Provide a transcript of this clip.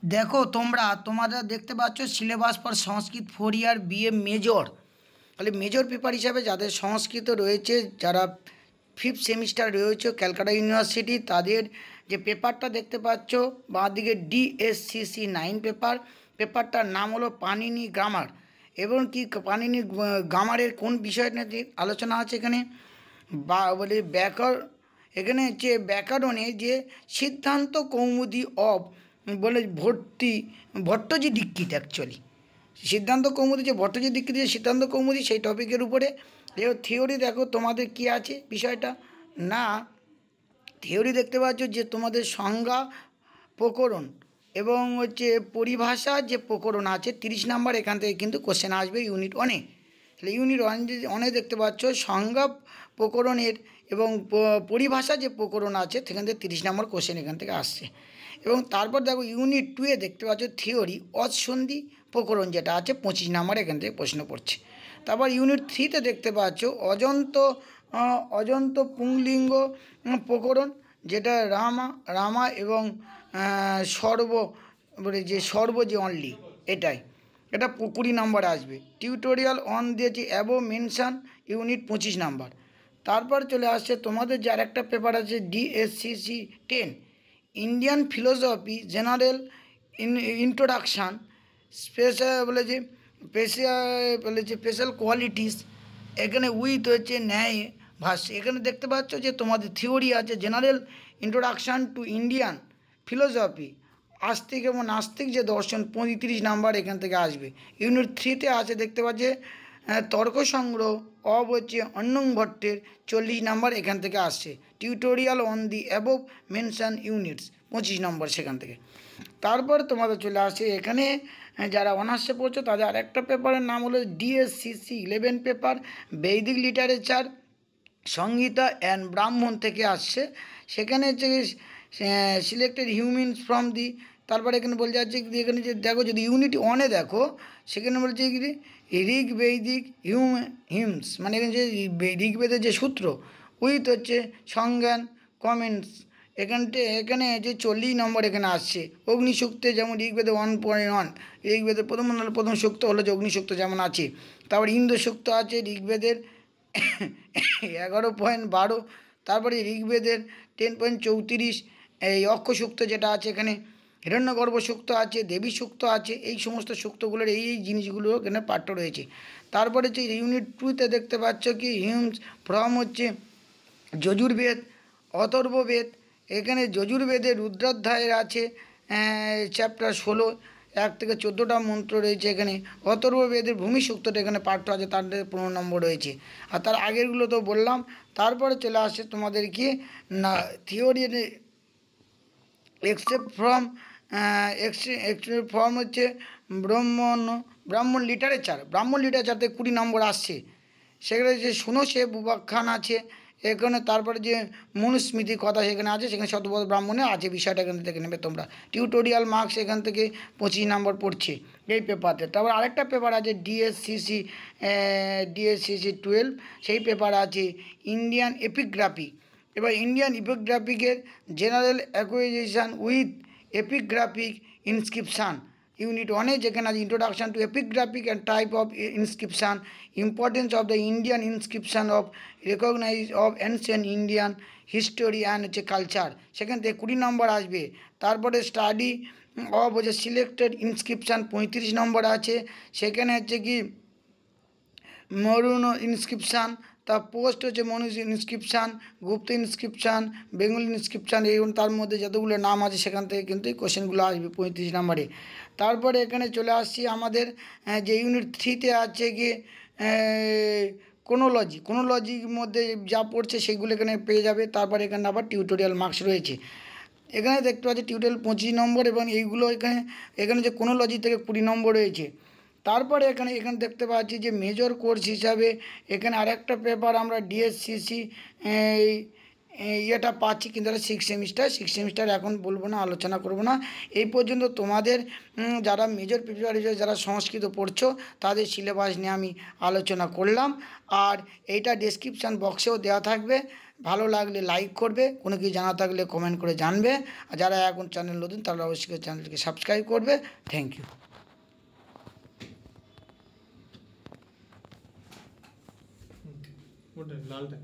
দেখো তোমরা দেখতে পাচ্ছ syllabus for Sanskrit 4 year BA major. তাহলে মেজর পেপার হিসাবে যাদের সংস্কৃত রয়েছে, যারা 5th সেমিস্টার রয়েছে ক্যালকাটা ইউনিভার্সিটি, তাদের যে পেপারটা দেখতে পাচ্ছ বাঁদিকে DSCC 9 পেপারটার নাম হলো পানিনি গ্রামার। এবং কি পানিনি গ্রামারের কোন বিষয়টা নিয়ে আলোচনা আছে এখানে বা বলে ব্যাকরণ। এখানে হচ্ছে ব্যাকরণে যে সিদ্ধান্ত কৌমুদি অব বলে ভট্টজি দীক্ষিত অ্যাকচুয়ালি সিদ্ধান্ত কৌমুদি, যে ভট্টজি দীক্ষিত যে সিদ্ধান্ত কৌমুদি সেই টপিকের উপরে থিওরি। দেখো তোমাদের কি আছে বিষয়টা না, থিওরি দেখতে পাচ্ছ যে তোমাদের সংজ্ঞা, প্রকরণ এবং হচ্ছে পরিভাষা যে প্রকরণ আছে 30 নাম্বার এখান থেকে কিন্তু কোশ্চেন আসবে ইউনিট 1-এ। তাহলে ইউনিট 1-এ দেখতে পাচ্ছ সংজ্ঞা, প্রকরণের এবং পরিভাষা যে প্রকরণ আছে সেখান থেকে 30 নম্বর কোশ্চেন এখান থেকে আসছে। এবং তারপর দেখো ইউনিট 2-এ দেখতে পাচ্ছ থিওরি, অসন্ধি প্রকরণ যেটা আছে 25 নাম্বার এখান থেকে প্রশ্ন পড়ছে। তারপর ইউনিট 3-তে দেখতে পাচ্ছ অজন্ত পুংলিঙ্গ প্রকরণ, যেটা রামা এবং সর্ব যে অনলি এটা 20 নাম্বার আসবে। টিউটোরিয়াল অন দিয়েছে অ্যাবো মেনশন ইউনিট 25 নাম্বার। তারপর চলে আসছে তোমাদের যে আরেকটা পেপার আছে DSCC 10 Indian philosophy general introduction special qualities. এখানে উইথ হচ্ছে ন্যায় ভাষ্য। এখানে দেখতে পাচ্ছ যে তোমাদের থিওরি আছে general introduction to Indian philosophy, আস্তিক এবং নাস্তিক যে দর্শন 35 নাম্বার এখান থেকে আসবে। ইউনিট 3-তে আছে দেখতে পাচ্ছে তর্ক সংগ্রহ অব হচ্ছে অন্নং ভট্টের 40 নাম্বার এখান থেকে আসছে। Tutorial on the above mention units 25 নম্বর সেখান থেকে। তারপর তোমাদের চলে আসে এখানে যারা অনার্সে পড়ছো তাদের আরেকটা পেপারের নাম হলো DSCC 11 পেপার বৈদিক লিটারেচার সংহিতা অ্যান্ড ব্রাহ্মণ থেকে আসছে। সেখানে হচ্ছে সিলেক্টেড হিউম্যানস ফ্রম দি, তারপরে এখানে বলে যাচ্ছে এখানে যে দেখো যদি ইউনিট 1-এ দেখো সেখানে বলছে কি ঋগ বৈদিক হিমস, মানে এখানে যে ঋগ্বেদের যে সূত্র উইথ হচ্ছে সংজ্ঞান কমেন্টস এখানে যে 40 নম্বর এখানে আসছে। অগ্নিসূক্তে যেমন ঋগ্বেদে 1.1 ঋগ্বেদের প্রথম সূক্ত হলো যে অগ্নিসূক্ত যেমন আছে। তারপর ইন্দ্রসূক্ত আছে ঋগ্বেদের 11.12। তারপরে ঋগ্বেদের 10.34 এই অক্ষসূক্ত যেটা আছে এখানে, হিরণ্যগর্ভ সূক্ত আছে, দেবী সূক্ত আছে, এই সমস্ত সূক্তগুলোর এই জিনিসগুলো এখানে পাঠ্য রয়েছে। তারপরে হচ্ছে ইউনিট 2-তে দেখতে পাচ্ছ কি হিউমস ফ্রম হচ্ছে যজুর্বেদ, অথর্ববেদ। এখানে যজুর্বেদের রুদ্রাধ্যায়ের আছে চ্যাপ্টার 16 1 থেকে 14টা মন্ত্র রয়েছে এখানে। অথর্ববেদের ভূমি সূক্তটা এখানে পাঠ্য আছে, তার 15 নম্বর রয়েছে। আর তার আগেরগুলো তো বললাম। তারপরে চলে আসছে তোমাদের কি না থিওরি এক্সেপ্ট ফ্রম হচ্ছে ব্রাহ্মণ লিটারেচারতে 20 নম্বর আসছে। সেখানে যে শুনো সে বুবাখ্যান আছে এখানে। তারপরে যে মনুস্মৃতি কথা সেখানে আছে, সেখানে শতপথ ব্রাহ্মণে আছে বিষয়টা এখান থেকে নেবে তোমরা। টিউটোরিয়াল মার্কস এখান থেকে 25 নম্বর পড়ছে এই পেপারে। তারপর আরেকটা পেপার আছে DSCC 12 সেই পেপার আছে ইন্ডিয়ান এপিগ্রাফি। এবার ইন্ডিয়ান এপিগ্রাফিকের general acquisition with epigraphic inscription unit 1-এ যেখানে আছে introduction to epigraphic and type of inscription, importance of the Indian inscription of recognise of ancient Indian history and হচ্ছে culture, সেখান থেকে 20 নম্বর আসবে। তারপরে স্টাডি অফ হচ্ছে সিলেক্টেড ইনস্ক্রিপশান 35 নম্বর আছে। সেখানে হচ্ছে কি মরুন ইনস্ক্রিপশান, তার পোস্ট হচ্ছে মনু ইনস্ক্রিপশান, গুপ্ত ইনস্ক্রিপশান, বেঙ্গলি ইনস্ক্রিপশান, এই তার মধ্যে যতগুলো নাম আছে সেখান থেকে কিন্তু এই কোশ্চেনগুলো আসবে 35 নম্বরে। তারপরে এখানে চলে আসছি আমাদের যে ইউনিট 3-তে আছে কি কোনোলজির মধ্যে যা পড়ছে সেগুলো এখানে পেয়ে যাবে। তারপরে এখানে আবার টিউটোরিয়াল মার্কস রয়েছে। এখানে দেখতে পাচ্ছি টিউটোরিয়াল 25 নম্বর এবং এইগুলো এখানে যে কোনোলজি থেকে 20 নম্বর রয়েছে। তারপরে এখানে দেখতে পাচ্ছি যে মেজর কোর্স হিসাবে এখানে আরেকটা পেপার আমরা DSCC ইয়েটা পাচ্ছি, কিন্তু এটা সিক্স সেমিস্টার এখন বলবো না, আলোচনা করব না। এই পর্যন্ত তোমাদের যারা মেজর প্রিপারেশন যারা সংস্কৃত পড়ছো তাদের সিলেবাস নিয়ে আমি আলোচনা করলাম। আর এইটা ডেসক্রিপশান বক্সেও দেওয়া থাকবে, ভালো লাগলে লাইক করবে, কোনো কিছু জানা থাকলে কমেন্ট করে জানবে। আর যারা এখন চ্যানেল নতুন তারা অবশ্যই চ্যানেলটিকে সাবস্ক্রাইব করবে। Thank you. ওটা লালটা